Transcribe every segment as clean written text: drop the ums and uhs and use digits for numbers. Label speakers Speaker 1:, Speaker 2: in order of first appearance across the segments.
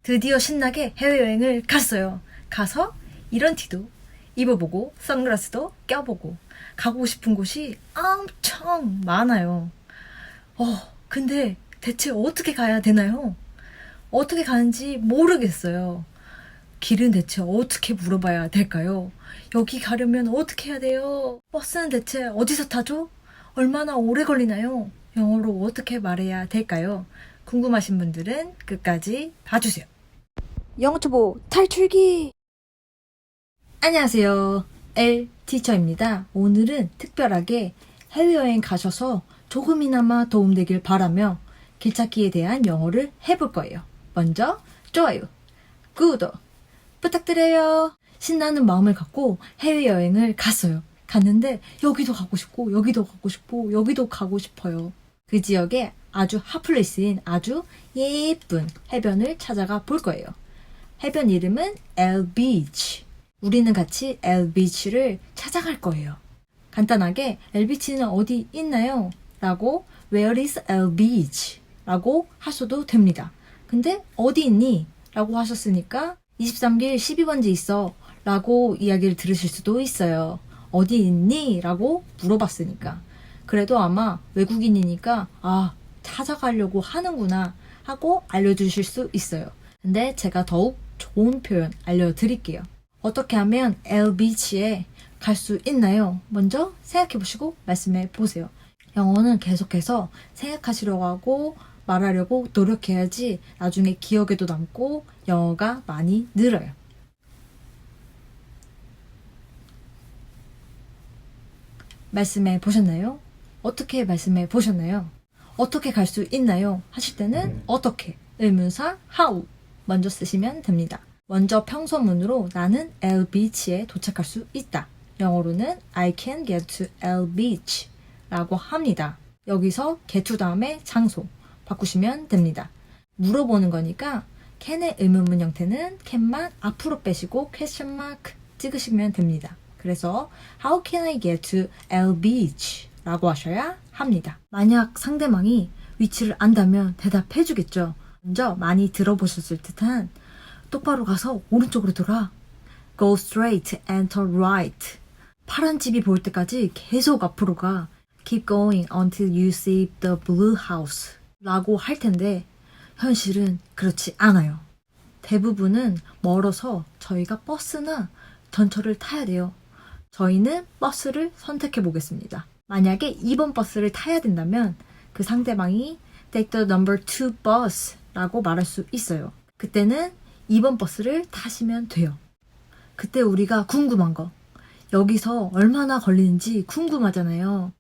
Speaker 1: 드디어 신나게 해외여행을 갔어요. 가서 이런 티도 입어보고 선글라스도 껴보고 가고 싶은 곳이 엄청 많아요. 근데 대체 어떻게 가야 되나요? 어떻게 가는지 모르겠어요. 길은 대체 어떻게 물어봐야 될까요? 여기 가려면 어떻게 해야 돼요? 버스는 대체 어디서 타죠? 얼마나 오래 걸리나요? 영어로 어떻게 말해야 될까요? 궁금하신 분들은 끝까지 봐주세요. 영어초보 탈출기! 안녕하세요. 엘 티처입니다. 오늘은 특별하게 해외여행 가셔서 조금이나마 도움되길 바라며 길찾기에 대한 영어를 해볼 거예요. 먼저 좋아요, 구독 부탁드려요. 신나는 마음을 갖고 해외여행을 갔어요. 갔는데 여기도 가고 싶고 여기도 가고 싶고 여기도 가고 싶어요. 그 지역에 아주 핫플레이스인 아주 예쁜 해변을 찾아가 볼 거예요. 해변 이름은 엘 비치. 우리는 같이 엘 비치를 찾아갈 거예요. 간단하게 엘 비치는 어디 있나요? 라고 Where is El Beach? 라고 하셔도 됩니다. 근데 어디 있니? 라고 하셨으니까 23길 12번지 있어 라고 이야기를 들으실 수도 있어요. 어디 있니? 라고 물어봤으니까. 그래도 아마 외국인이니까 찾아가려고 하는구나 하고 알려주실 수 있어요. 근데 제가 더욱 좋은 표현 알려드릴게요. 어떻게 하면 엘 비치에 갈 수 있나요? 먼저 생각해보시고 말씀해 보세요. 영어는 계속해서 생각하시려고 하고 말하려고 노력해야지 나중에 기억에도 남고 영어가 많이 늘어요. 말씀해 보셨나요? 어떻게 말씀해 보셨나요? 어떻게 갈 수 있나요? 하실 때는 어떻게, 의문사 how 먼저 쓰시면 됩니다. 먼저 평소문으로 나는 엘 비치에 도착할 수 있다. 영어로는 I can get to El Beach 라고 합니다. 여기서 get to 다음에 장소 바꾸시면 됩니다. 물어보는 거니까 can의 의문문 형태는 can만 앞으로 빼시고 question mark 찍으시면 됩니다. 그래서 How can I get to El Beach? 라고 하셔야 합니다. 만약 상대방이 위치를 안다면 대답해 주겠죠. 먼저 많이 들어보셨을 듯한 똑바로 가서 오른쪽으로 돌아. Go straight and turn right. 파란 집이 보일 때까지 계속 앞으로 가. Keep going until you see the blue house. 라고 할 텐데 현실은 그렇지 않아요. 대부분은 멀어서 저희가 버스나 전철을 타야 돼요. 저희는 버스를 선택해 보겠습니다. 만약에 2번 버스를 타야 된다면 그 상대방이 take the number 2 bus 라고 말할 수 있어요. 그때는 2번 버스를 타시면 돼요. 그때 우리가 궁금한 거, 여기서 얼마나 걸리는지 궁금하잖아요.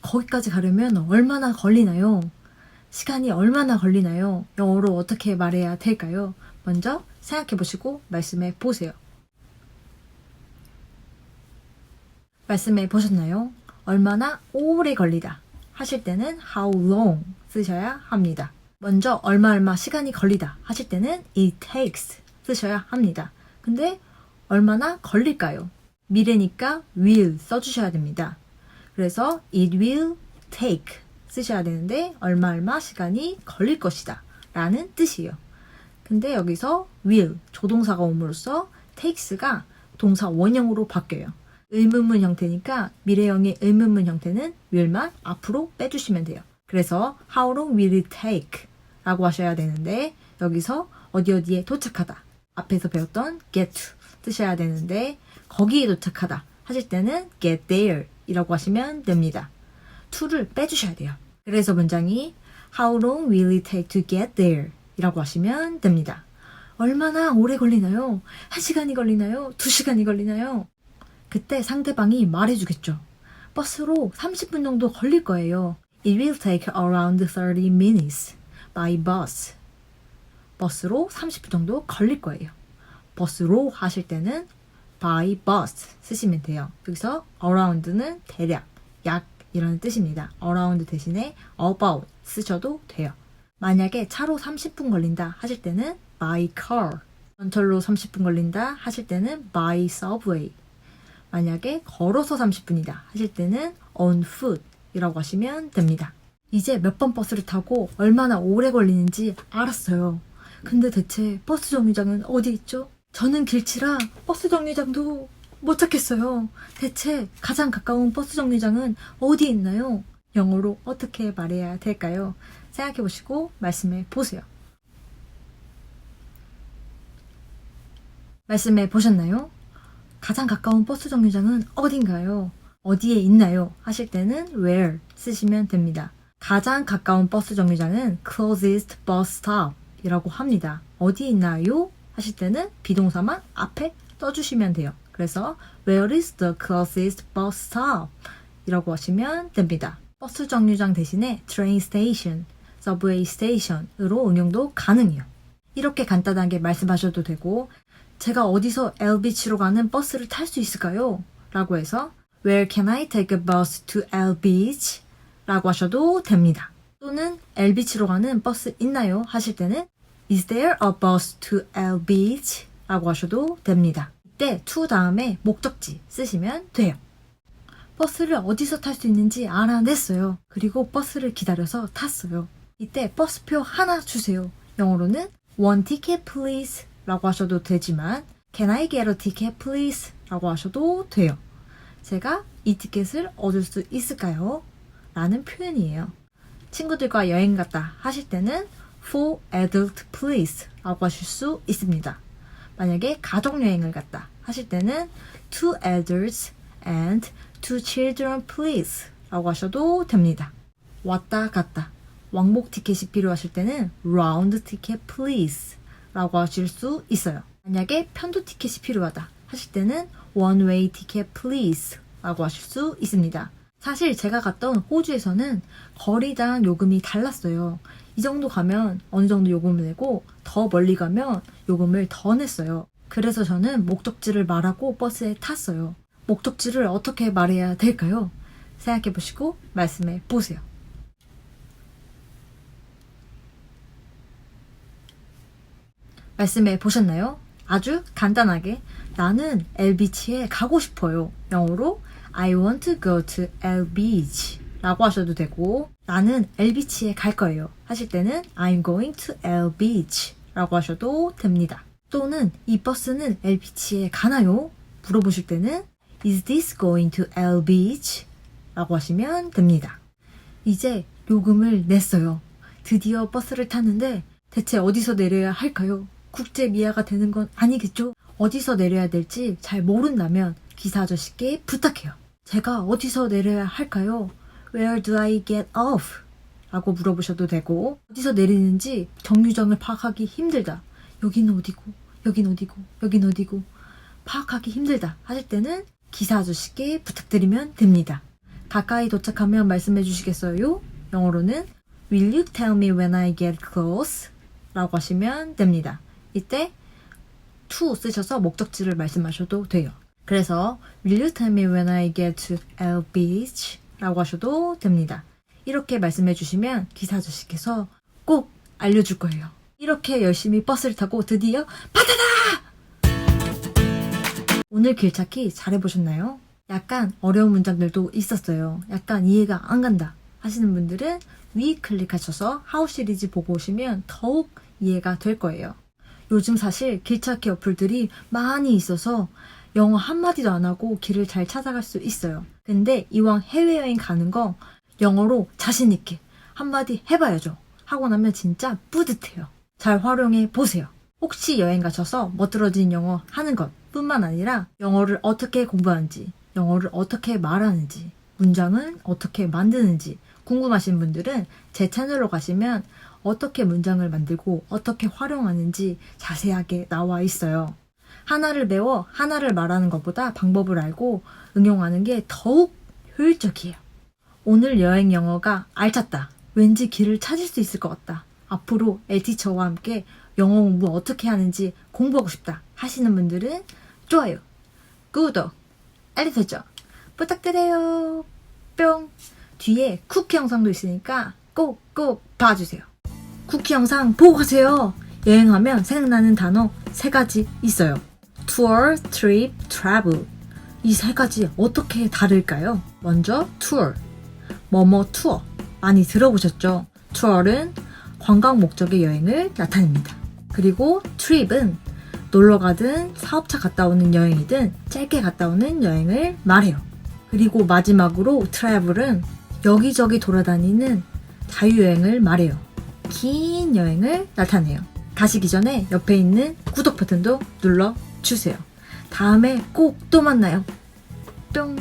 Speaker 1: 거기까지 가려면 얼마나 걸리나요? 시간이 얼마나 걸리나요? 영어로 어떻게 말해야 될까요? 먼저 생각해 보시고 말씀해 보세요. 말씀해 보셨나요? 얼마나 오래 걸리다 하실 때는 how long 쓰셔야 합니다. 먼저 얼마 시간이 걸리다 하실 때는 it takes 쓰셔야 합니다. 근데 얼마나 걸릴까요? 미래니까 will 써주셔야 됩니다. 그래서 it will take 쓰셔야 되는데 얼마 시간이 걸릴 것이다 라는 뜻이에요. 근데 여기서 will 조동사가 옴으로써 takes가 동사 원형으로 바뀌어요. 의문문 형태니까 미래형의 의문문 형태는 will만 앞으로 빼주시면 돼요. 그래서 how long will it take? 라고 하셔야 되는데 여기서 어디에 도착하다 앞에서 배웠던 get to 쓰셔야 되는데 거기에 도착하다 하실 때는 get there 이라고 하시면 됩니다. to를 빼주셔야 돼요. 그래서 문장이 How long will it take to get there? 이라고 하시면 됩니다. 얼마나 오래 걸리나요? 1시간이 걸리나요? 2시간이 걸리나요? 그때 상대방이 말해주겠죠. 버스로 30분 정도 걸릴 거예요. It will take around 30 minutes by bus. 버스로 30분 정도 걸릴 거예요. 버스로 하실 때는 by bus 쓰시면 돼요. 여기서 around는 대략, 약 이라는 뜻입니다. around 대신에 about 쓰셔도 돼요. 만약에 차로 30분 걸린다 하실 때는 by car. 전철로 30분 걸린다 하실 때는 by subway. 만약에 걸어서 30분이다 하실 때는 on foot 이라고 하시면 됩니다. 이제 몇 번 버스를 타고 얼마나 오래 걸리는지 알았어요. 근데 대체 버스 정류장은 어디 있죠? 저는 길치라 버스 정류장도 못 찾겠어요. 대체 가장 가까운 버스 정류장은 어디 있나요? 영어로 어떻게 말해야 될까요? 생각해 보시고 말씀해 보세요. 말씀해 보셨나요? 가장 가까운 버스 정류장은 어딘가요? 어디에 있나요? 하실 때는 where 쓰시면 됩니다. 가장 가까운 버스 정류장은 closest bus stop 이라고 합니다. 어디에 있나요? 하실 때는 비동사만 앞에 써주시면 돼요. 그래서 where is the closest bus stop? 이라고 하시면 됩니다. 버스 정류장 대신에 train station, subway station으로 응용도 가능해요. 이렇게 간단하게 말씀하셔도 되고 제가 어디서 L비치로 가는 버스를 탈 수 있을까요? 라고 해서 Where can I take a bus to Lbeach? 라고 하셔도 됩니다. 또는 L비치로 가는 버스 있나요? 하실 때는 Is there a bus to Lbeach? 라고 하셔도 됩니다. 이때 to 다음에 목적지 쓰시면 돼요. 버스를 어디서 탈 수 있는지 알아냈어요. 그리고 버스를 기다려서 탔어요. 이때 버스표 하나 주세요. 영어로는 One ticket please 라고 하셔도 되지만 Can I get a ticket please? 라고 하셔도 돼요. 제가 이 티켓을 얻을 수 있을까요? 라는 표현이에요. 친구들과 여행 갔다 하실 때는 For adult please 라고 하실 수 있습니다. 만약에 가족여행을 갔다 하실 때는 Two adults and two children please 라고 하셔도 됩니다. 왔다 갔다 왕복 티켓이 필요하실 때는 round ticket please 라고 하실 수 있어요. 만약에 편도 티켓이 필요하다 하실 때는 one way ticket please 라고 하실 수 있습니다. 사실 제가 갔던 호주에서는 거리당 요금이 달랐어요. 이 정도 가면 어느 정도 요금을 내고 더 멀리 가면 요금을 더 냈어요. 그래서 저는 목적지를 말하고 버스에 탔어요. 목적지를 어떻게 말해야 될까요? 생각해 보시고 말씀해 보세요. 말씀해 보셨나요? 아주 간단하게 나는 L비치에 가고 싶어요. 영어로 I want to go to Lbeach 라고 하셔도 되고 나는 L비치에 갈 거예요. 하실 때는 I'm going to Lbeach 라고 하셔도 됩니다. 또는 이 버스는 L비치에 가나요? 물어보실 때는 Is this going to Lbeach? 라고 하시면 됩니다. 이제 요금을 냈어요. 드디어 버스를 탔는데 대체 어디서 내려야 할까요? 국제 미아가 되는 건 아니겠죠? 어디서 내려야 될지 잘 모른다면 기사 아저씨께 부탁해요. 제가 어디서 내려야 할까요? Where do I get off? 라고 물어보셔도 되고 어디서 내리는지 정류장을 파악하기 힘들다. 여긴 어디고 여긴 어디고 여긴 어디고 파악하기 힘들다 하실 때는 기사 아저씨께 부탁드리면 됩니다. 가까이 도착하면 말씀해 주시겠어요? 영어로는 Will you tell me when I get close? 라고 하시면 됩니다. 이때 to 쓰셔서 목적지를 말씀하셔도 돼요. 그래서 Will you tell me when I get to Lbeach? 라고 하셔도 됩니다. 이렇게 말씀해 주시면 기사 아저씨께서 꼭 알려줄 거예요. 이렇게 열심히 버스를 타고 드디어 바다다! 오늘 길찾기 잘해보셨나요? 약간 어려운 문장들도 있었어요. 약간 이해가 안 간다 하시는 분들은 위 클릭하셔서 하우 시리즈 보고 오시면 더욱 이해가 될 거예요. 요즘 사실 길찾기 어플들이 많이 있어서 영어 한마디도 안 하고 길을 잘 찾아갈 수 있어요. 근데 이왕 해외여행 가는 거 영어로 자신있게 한마디 해봐야죠. 하고 나면 진짜 뿌듯해요. 잘 활용해 보세요. 혹시 여행 가셔서 멋들어진 영어 하는 것 뿐만 아니라 영어를 어떻게 공부하는지, 영어를 어떻게 말하는지, 문장은 어떻게 만드는지 궁금하신 분들은 제 채널로 가시면 어떻게 문장을 만들고 어떻게 활용하는지 자세하게 나와 있어요. 하나를 배워 하나를 말하는 것보다 방법을 알고 응용하는 게 더욱 효율적이에요. 오늘 여행 영어가 알찼다. 왠지 길을 찾을 수 있을 것 같다. 앞으로 엘티처와 함께 영어 공부 어떻게 하는지 공부하고 싶다 하시는 분들은 좋아요, 구독, 알림 설정 부탁드려요. 뿅! 뒤에 쿠키 영상도 있으니까 꼭꼭 봐주세요. 쿠키 영상 보고 가세요. 여행하면 생각나는 단어 3가지 있어요. tour, trip, travel. 이 3가지 어떻게 다를까요? 먼저 tour, 뭐뭐 투어. 많이 들어보셨죠? 투어는 관광 목적의 여행을 나타냅니다. 그리고 trip은 놀러 가든 사업차 갔다 오는 여행이든 짧게 갔다 오는 여행을 말해요. 그리고 마지막으로 travel은 여기저기 돌아다니는 자유여행을 말해요. 긴 여행을 나타내요. 가시기 전에 옆에 있는 구독 버튼도 눌러주세요. 다음에 꼭 또 만나요. 뿅!